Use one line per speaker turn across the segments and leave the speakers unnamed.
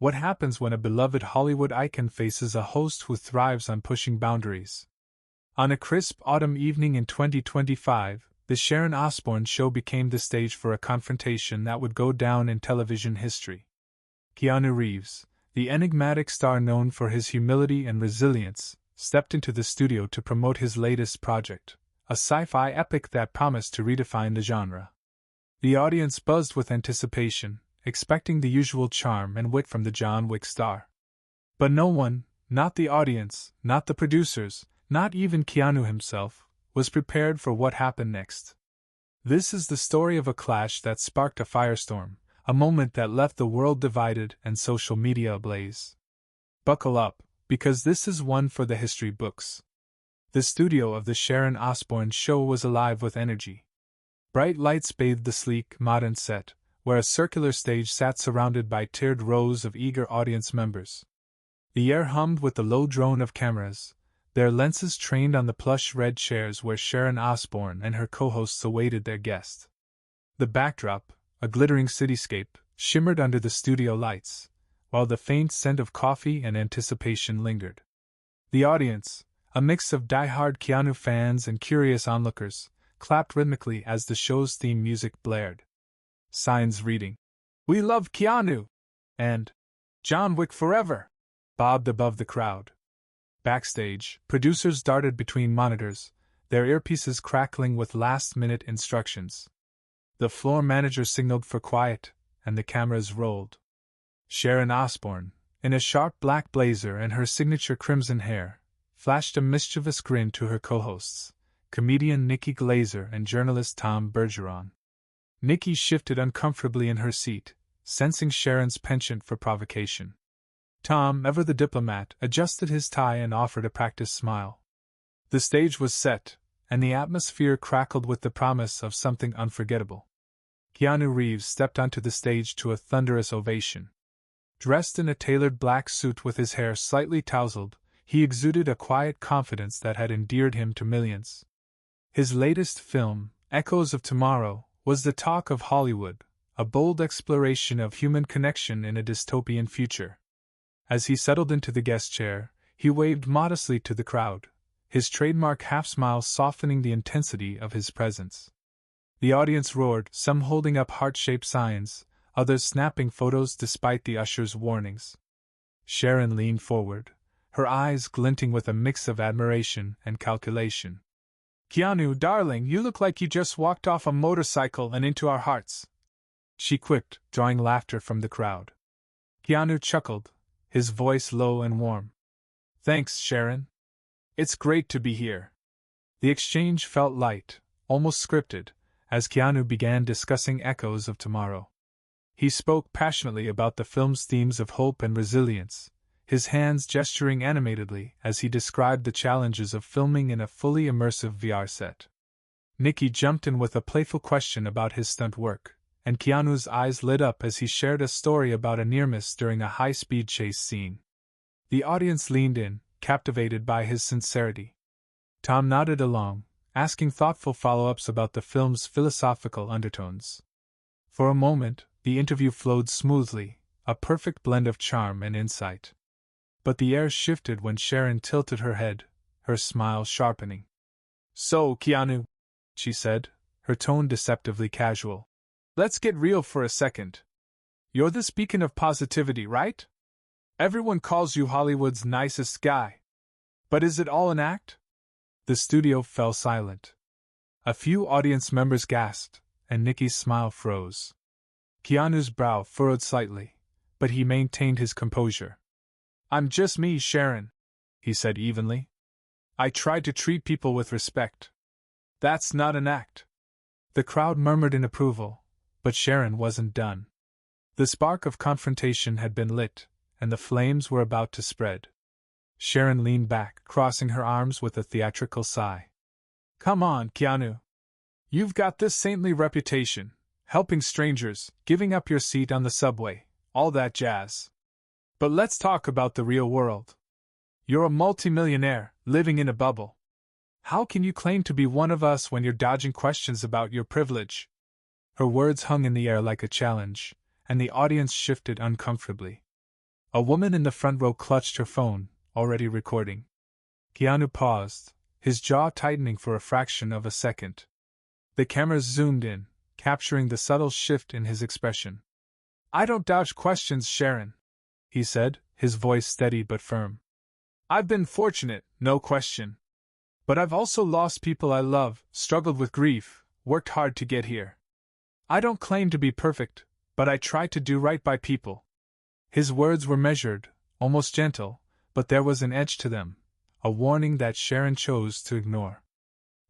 What happens when a beloved Hollywood icon faces a host who thrives on pushing boundaries? On a crisp autumn evening in 2025, the Sharon Osbourne show became the stage for a confrontation that would go down in television history. Keanu Reeves, the enigmatic star known for his humility and resilience, stepped into the studio to promote his latest project, a sci-fi epic that promised to redefine the genre. The audience buzzed with anticipation, expecting the usual charm and wit from the John Wick star. But no one, not the audience, not the producers, not even Keanu himself, was prepared for what happened next. This is the story of a clash that sparked a firestorm, a moment that left the world divided and social media ablaze. Buckle up, because this is one for the history books. The studio of the Sharon Osbourne show was alive with energy. Bright lights bathed the sleek, modern set, where a circular stage sat surrounded by tiered rows of eager audience members. The air hummed with the low drone of cameras, their lenses trained on the plush red chairs where Sharon Osbourne and her co-hosts awaited their guest. The backdrop, a glittering cityscape, shimmered under the studio lights, while the faint scent of coffee and anticipation lingered. The audience, a mix of die-hard Keanu fans and curious onlookers, clapped rhythmically as the show's theme music blared. Signs reading, "We love Keanu!" and "John Wick forever!" bobbed above the crowd. Backstage, producers darted between monitors, their earpieces crackling with last-minute instructions. The floor manager signaled for quiet, and the cameras rolled. Sharon Osbourne, in a sharp black blazer and her signature crimson hair, flashed a mischievous grin to her co-hosts, comedian Nikki Glazer and journalist Tom Bergeron. Nikki shifted uncomfortably in her seat, sensing Sharon's penchant for provocation. Tom, ever the diplomat, adjusted his tie and offered a practiced smile. The stage was set, and the atmosphere crackled with the promise of something unforgettable. Keanu Reeves stepped onto the stage to a thunderous ovation. Dressed in a tailored black suit with his hair slightly tousled, he exuded a quiet confidence that had endeared him to millions. His latest film, Echoes of Tomorrow, was the talk of Hollywood, a bold exploration of human connection in a dystopian future. As he settled into the guest chair, he waved modestly to the crowd, his trademark half-smile softening the intensity of his presence. The audience roared, some holding up heart-shaped signs, others snapping photos despite the usher's warnings. Sharon leaned forward, her eyes glinting with a mix of admiration and calculation. "Keanu, darling, you look like you just walked off a motorcycle and into our hearts," she quipped, drawing laughter from the crowd. Keanu chuckled, his voice low and warm. "Thanks, Sharon. It's great to be here." The exchange felt light, almost scripted, as Keanu began discussing Echoes of Tomorrow. He spoke passionately about the film's themes of hope and resilience, his hands gesturing animatedly as he described the challenges of filming in a fully immersive VR set. Nikki jumped in with a playful question about his stunt work, and Keanu's eyes lit up as he shared a story about a near-miss during a high-speed chase scene. The audience leaned in, captivated by his sincerity. Tom nodded along, asking thoughtful follow-ups about the film's philosophical undertones. For a moment, the interview flowed smoothly, a perfect blend of charm and insight. But the air shifted when Sharon tilted her head, her smile sharpening. "So, Keanu," she said, her tone deceptively casual, "let's get real for a second. You're this beacon of positivity, right? Everyone calls you Hollywood's nicest guy. But is it all an act?" The studio fell silent. A few audience members gasped, and Nikki's smile froze. Keanu's brow furrowed slightly, but he maintained his composure. "I'm just me, Sharon," he said evenly. "I try to treat people with respect. That's not an act." The crowd murmured in approval, but Sharon wasn't done. The spark of confrontation had been lit, and the flames were about to spread. Sharon leaned back, crossing her arms with a theatrical sigh. "Come on, Keanu. You've got this saintly reputation, helping strangers, giving up your seat on the subway, all that jazz. But let's talk about the real world. You're a multimillionaire, living in a bubble. How can you claim to be one of us when you're dodging questions about your privilege?" Her words hung in the air like a challenge, and the audience shifted uncomfortably. A woman in the front row clutched her phone, already recording. Keanu paused, his jaw tightening for a fraction of a second. The cameras zoomed in, capturing the subtle shift in his expression. "I don't dodge questions, Sharon," he said, his voice steady but firm. "I've been fortunate, no question. But I've also lost people I love, struggled with grief, worked hard to get here. I don't claim to be perfect, but I try to do right by people." His words were measured, almost gentle, but there was an edge to them, a warning that Sharon chose to ignore.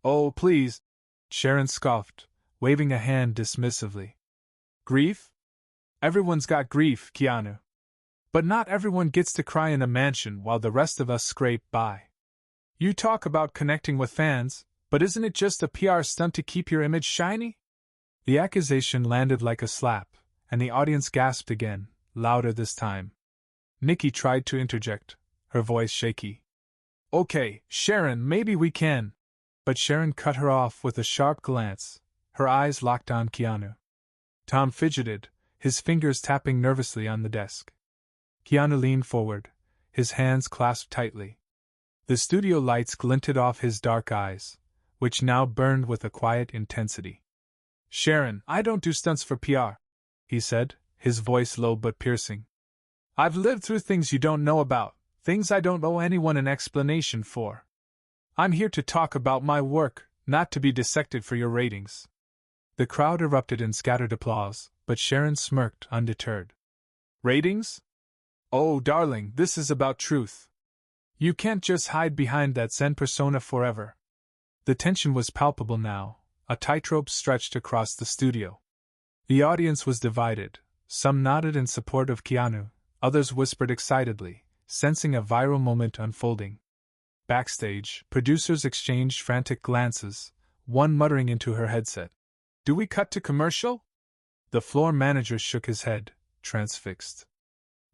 "Oh, please," Sharon scoffed, waving a hand dismissively. "Grief? Everyone's got grief, Keanu. But not everyone gets to cry in a mansion while the rest of us scrape by. You talk about connecting with fans, but isn't it just a PR stunt to keep your image shiny?" The accusation landed like a slap, and the audience gasped again, louder this time. Nikki tried to interject, her voice shaky. "Okay, Sharon, maybe we can." But Sharon cut her off with a sharp glance, her eyes locked on Keanu. Tom fidgeted, his fingers tapping nervously on the desk. Keanu leaned forward, his hands clasped tightly. The studio lights glinted off his dark eyes, which now burned with a quiet intensity. "Sharon, I don't do stunts for PR," he said, his voice low but piercing. "I've lived through things you don't know about, things I don't owe anyone an explanation for. I'm here to talk about my work, not to be dissected for your ratings." The crowd erupted in scattered applause, but Sharon smirked undeterred. "Ratings? Oh, darling, this is about truth. You can't just hide behind that Zen persona forever." The tension was palpable now, a tightrope stretched across the studio. The audience was divided, some nodded in support of Keanu, others whispered excitedly, sensing a viral moment unfolding. Backstage, producers exchanged frantic glances, one muttering into her headset, "Do we cut to commercial?" The floor manager shook his head, transfixed.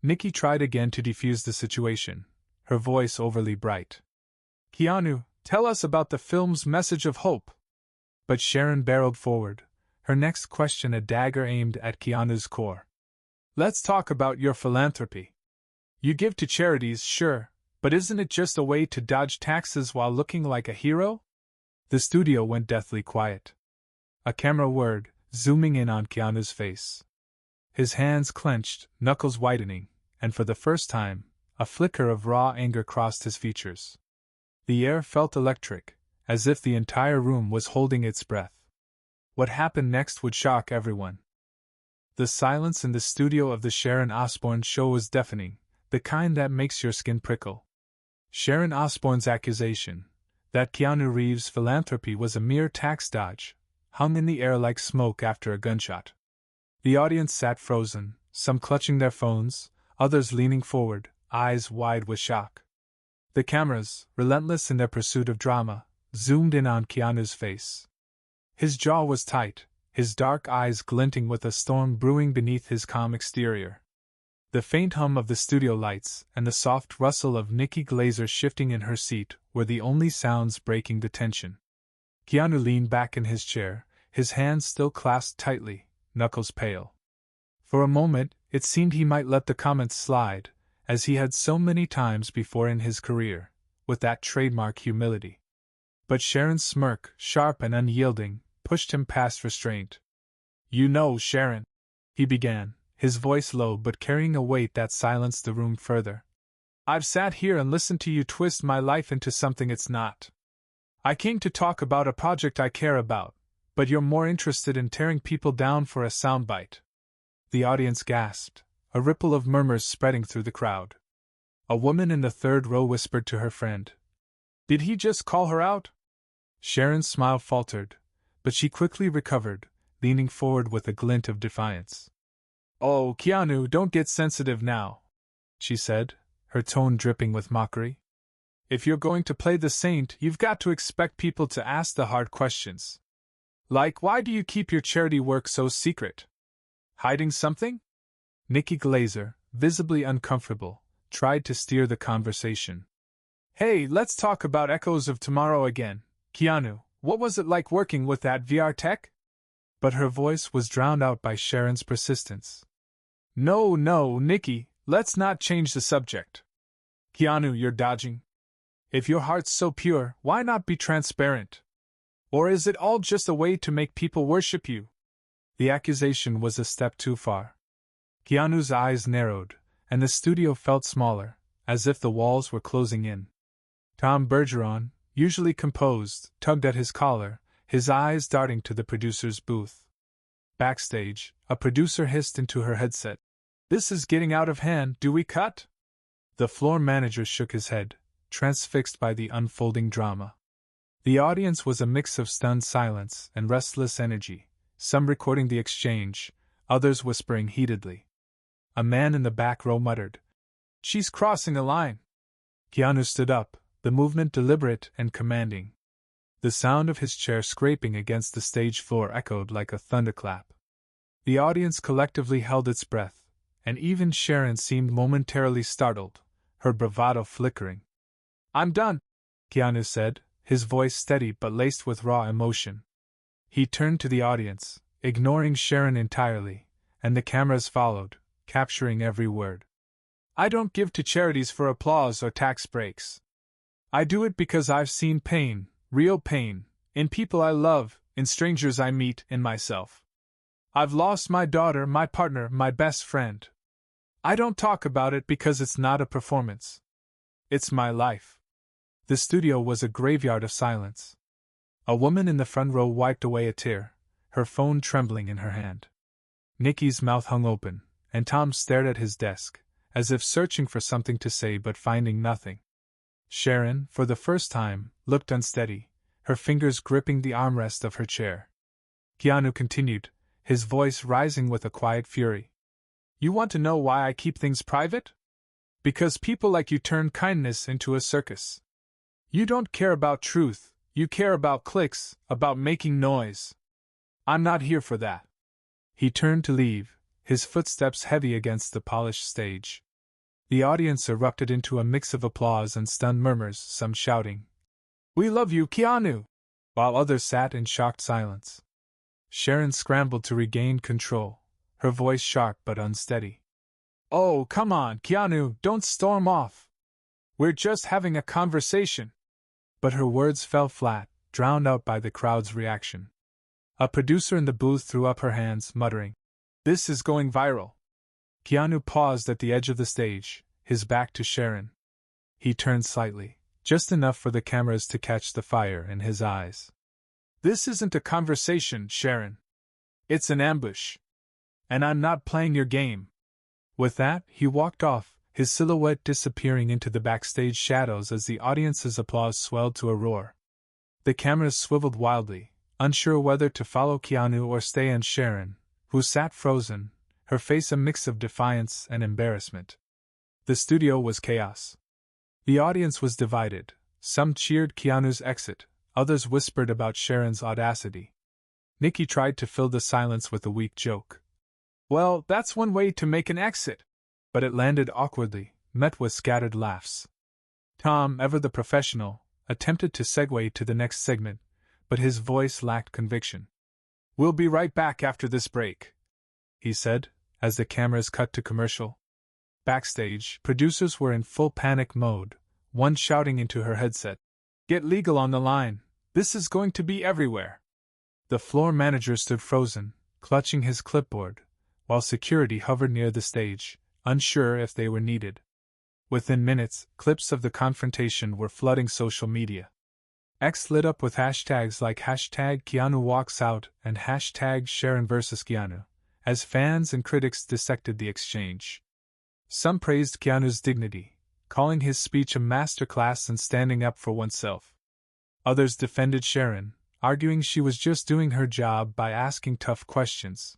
Nikki tried again to defuse the situation, her voice overly bright. "Keanu, tell us about the film's message of hope." But Sharon barreled forward, her next question a dagger aimed at Keanu's core. "Let's talk about your philanthropy. You give to charities, sure, but isn't it just a way to dodge taxes while looking like a hero?" The studio went deathly quiet. A camera whirred, zooming in on Keanu's face. His hands clenched, knuckles whitening, and for the first time, a flicker of raw anger crossed his features. The air felt electric, as if the entire room was holding its breath. What happened next would shock everyone. The silence in the studio of the Sharon Osbourne show was deafening, the kind that makes your skin prickle. Sharon Osbourne's accusation, that Keanu Reeves' philanthropy was a mere tax dodge, hung in the air like smoke after a gunshot. The audience sat frozen, some clutching their phones, others leaning forward, eyes wide with shock. The cameras, relentless in their pursuit of drama, zoomed in on Keanu's face. His jaw was tight, his dark eyes glinting with a storm brewing beneath his calm exterior. The faint hum of the studio lights and the soft rustle of Nikki Glazer shifting in her seat were the only sounds breaking the tension. Keanu leaned back in his chair, his hands still clasped tightly, knuckles pale. For a moment, it seemed he might let the comments slide, as he had so many times before in his career, with that trademark humility. But Sharon's smirk, sharp and unyielding, pushed him past restraint. "You know, Sharon," he began, his voice low but carrying a weight that silenced the room further. "I've sat here and listened to you twist my life into something it's not. I came to talk about a project I care about, but you're more interested in tearing people down for a soundbite." The audience gasped, a ripple of murmurs spreading through the crowd. A woman in the third row whispered to her friend, "Did he just call her out?" Sharon's smile faltered, but she quickly recovered, leaning forward with a glint of defiance. "Oh, Keanu, don't get sensitive now," she said, her tone dripping with mockery. "If you're going to play the saint, you've got to expect people to ask the hard questions. Like, why do you keep your charity work so secret? Hiding something?" Nikki Glazer, visibly uncomfortable, tried to steer the conversation. "Hey, let's talk about Echoes of Tomorrow again, Keanu. What was it like working with that VR tech?" But her voice was drowned out by Sharon's persistence. No, Nikki, let's not change the subject. Keanu, you're dodging. If your heart's so pure, why not be transparent? Or is it all just a way to make people worship you? The accusation was a step too far. Keanu's eyes narrowed, and the studio felt smaller, as if the walls were closing in. Tom Bergeron, usually composed, tugged at his collar, his eyes darting to the producer's booth. Backstage, a producer hissed into her headset, "This is getting out of hand, do we cut?" The floor manager shook his head, transfixed by the unfolding drama. The audience was a mix of stunned silence and restless energy, some recording the exchange, others whispering heatedly. A man in the back row muttered, "She's crossing a line." Keanu stood up, the movement deliberate and commanding. The sound of his chair scraping against the stage floor echoed like a thunderclap. The audience collectively held its breath, and even Sharon seemed momentarily startled, her bravado flickering. "I'm done," Keanu said, his voice steady but laced with raw emotion. He turned to the audience, ignoring Sharon entirely, and the cameras followed, capturing every word. "I don't give to charities for applause or tax breaks. I do it because I've seen pain, real pain, in people I love, in strangers I meet, in myself. I've lost my daughter, my partner, my best friend. I don't talk about it because it's not a performance. It's my life." The studio was a graveyard of silence. A woman in the front row wiped away a tear, her phone trembling in her hand. Nikki's mouth hung open, and Tom stared at his desk, as if searching for something to say but finding nothing. Sharon, for the first time, looked unsteady, her fingers gripping the armrest of her chair. Keanu continued, his voice rising with a quiet fury. "You want to know why I keep things private? Because people like you turn kindness into a circus. You don't care about truth, you care about clicks, about making noise. I'm not here for that." He turned to leave, his footsteps heavy against the polished stage. The audience erupted into a mix of applause and stunned murmurs, some shouting, "We love you, Keanu!" while others sat in shocked silence. Sharon scrambled to regain control, her voice sharp but unsteady. "Oh, come on, Keanu, don't storm off. We're just having a conversation." But her words fell flat, drowned out by the crowd's reaction. A producer in the booth threw up her hands, muttering, "This is going viral." Keanu paused at the edge of the stage, his back to Sharon. He turned slightly, just enough for the cameras to catch the fire in his eyes. "This isn't a conversation, Sharon. It's an ambush. And I'm not playing your game." With that, he walked off, his silhouette disappearing into the backstage shadows as the audience's applause swelled to a roar. The cameras swiveled wildly, unsure whether to follow Keanu or stay on Sharon, who sat frozen, her face a mix of defiance and embarrassment. The studio was chaos. The audience was divided. Some cheered Keanu's exit, others whispered about Sharon's audacity. Nikki tried to fill the silence with a weak joke. "Well, that's one way to make an exit." But it landed awkwardly, met with scattered laughs. Tom, ever the professional, attempted to segue to the next segment, but his voice lacked conviction. "We'll be right back after this break," he said, as the cameras cut to commercial. Backstage, producers were in full panic mode, one shouting into her headset, "Get legal on the line, this is going to be everywhere." The floor manager stood frozen, clutching his clipboard, while security hovered near the stage, unsure if they were needed. Within minutes, clips of the confrontation were flooding social media. X lit up with hashtags like #KeanuWalksOut and #Sharon vs. Keanu, as fans and critics dissected the exchange. Some praised Keanu's dignity, calling his speech a masterclass in standing up for oneself. Others defended Sharon, arguing she was just doing her job by asking tough questions.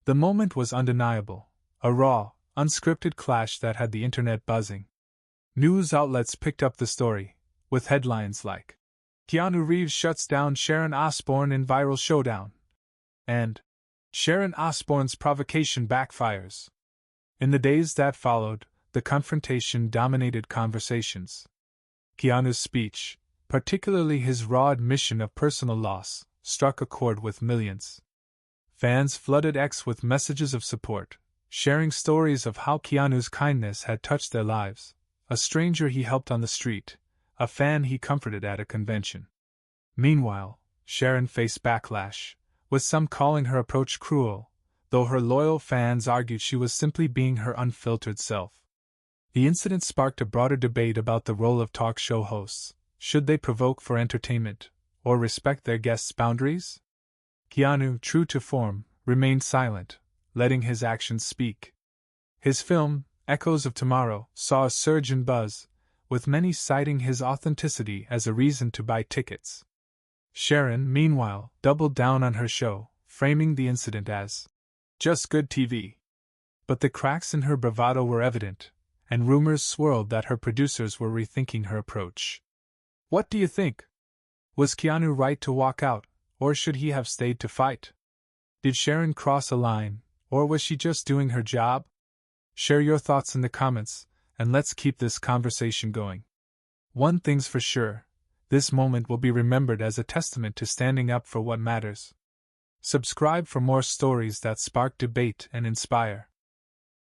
The moment was undeniable, a raw, unscripted clash that had the internet buzzing. News outlets picked up the story, with headlines like, "Keanu Reeves shuts down Sharon Osbourne in viral showdown," and "Sharon Osbourne's provocation backfires." In the days that followed, the confrontation dominated conversations. Keanu's speech, particularly his raw admission of personal loss, struck a chord with millions. Fans flooded X with messages of support, sharing stories of how Keanu's kindness had touched their lives, a stranger he helped on the street, a fan he comforted at a convention. Meanwhile, Sharon faced backlash, with some calling her approach cruel, though her loyal fans argued she was simply being her unfiltered self. The incident sparked a broader debate about the role of talk show hosts. Should they provoke for entertainment, or respect their guests' boundaries? Keanu, true to form, remained silent, letting his actions speak. His film, Echoes of Tomorrow, saw a surge in buzz, with many citing his authenticity as a reason to buy tickets. Sharon, meanwhile, doubled down on her show, framing the incident as just good TV. But the cracks in her bravado were evident, and rumors swirled that her producers were rethinking her approach. What do you think? Was Keanu right to walk out, or should he have stayed to fight? Did Sharon cross a line, or was she just doing her job? Share your thoughts in the comments, and let's keep this conversation going. One thing's for sure, this moment will be remembered as a testament to standing up for what matters. Subscribe for more stories that spark debate and inspire.